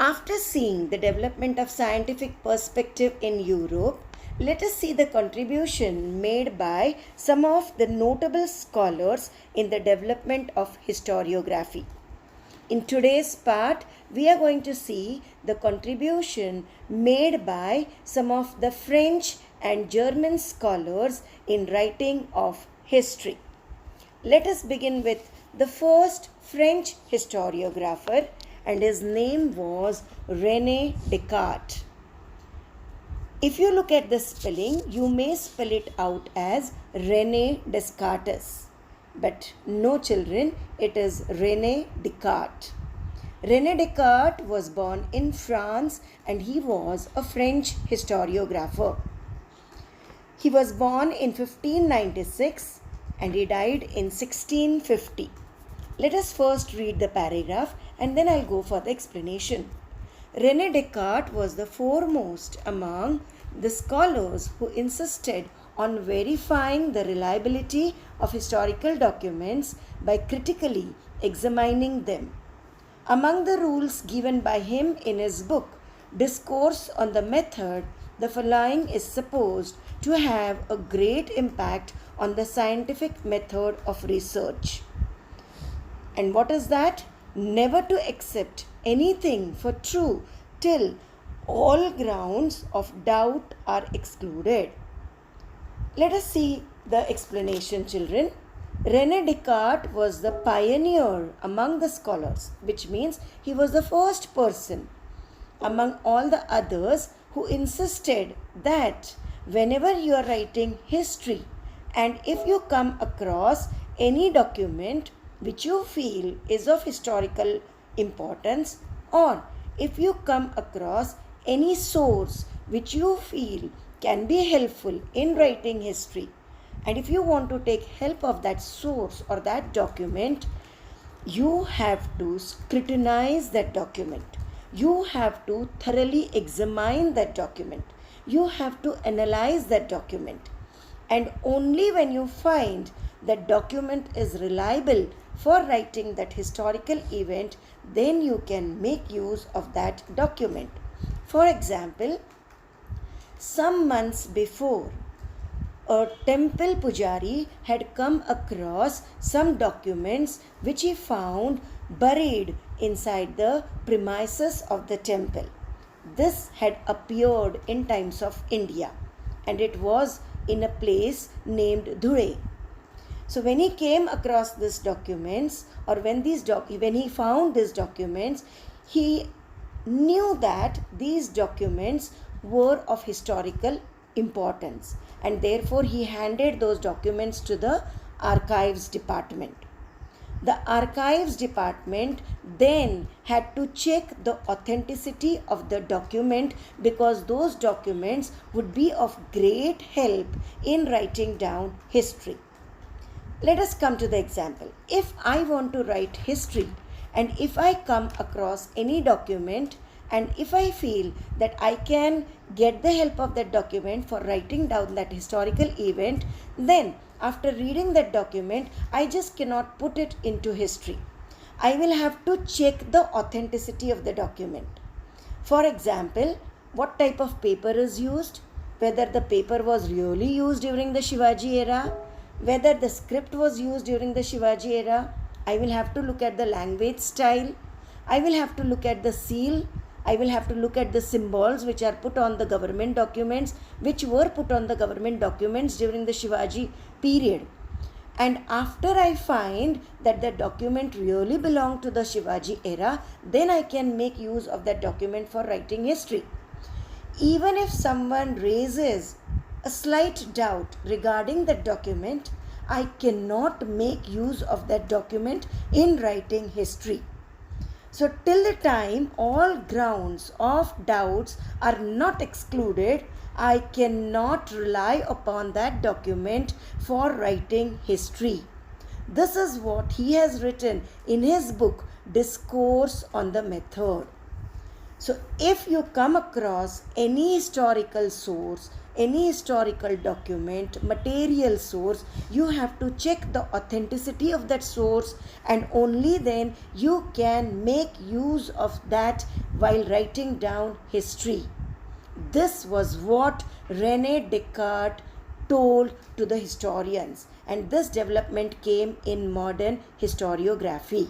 After seeing the development of scientific perspective in Europe, let us see the contribution made by some of the notable scholars in the development of historiography. In today's part, we are going to see the contribution made by some of the French and German scholars in writing of history. Let us begin with the first French historiographer, and his name was René Descartes. If you look at the spelling, you may spell it out as René Descartes. But no, children, it is René Descartes. René Descartes was born in France and he was a French historiographer. He was born in 1596 and he died in 1650. Let us first read the paragraph and then I'll go for the explanation. René Descartes was the foremost among the scholars who insisted on verifying the reliability of historical documents by critically examining them. Among the rules given by him in his book, Discourse on the Method, the following is supposed to have a great impact on the scientific method of research. And what is that? Never to accept anything for true till all grounds of doubt are excluded. Let us see the explanation, children. René Descartes was the pioneer among the scholars, which means he was the first person among all the others who insisted that whenever you are writing history and if you come across any document which you feel is of historical importance, or if you come across any source which you feel can be helpful in writing history, and if you want to take help of that source or that document, you have to scrutinize that document. You have to thoroughly examine that document. You have to analyze that document. And only when you find that document is reliable for writing that historical event, then you can make use of that document. For example, some months before, a temple pujari had come across some documents which he found buried inside the premises of the temple. This had appeared in times of India and it was in a place named Dhule. So when he came across these documents, or when he found these documents, he knew that these documents were of historical importance, and therefore he handed those documents to the archives department. The archives department then had to check the authenticity of the document because those documents would be of great help in writing down history. Let us come to the example. If I want to write history and if I come across any document and if I feel that I can get the help of that document for writing down that historical event, then after reading that document, I just cannot put it into history. I will have to check the authenticity of the document. For example, what type of paper is used, whether the paper was really used during the Shivaji era, whether the script was used during the Shivaji era. I will have to look at the language style. I will have to look at the seal. I will have to look at the symbols which are put on the government documents, which were put on the government documents during the Shivaji period. And after I find that the document really belonged to the Shivaji era, then I can make use of that document for writing history. Even if someone raises a slight doubt regarding that document, I cannot make use of that document in writing history. So till the time all grounds of doubts are not excluded, I cannot rely upon that document for writing history. This is what he has written in his book, Discourse on the Method. So if you come across any historical source, any historical document, material source, you have to check the authenticity of that source, and only then you can make use of that while writing down history. This was what Rene Descartes told to the historians, and this development came in modern historiography.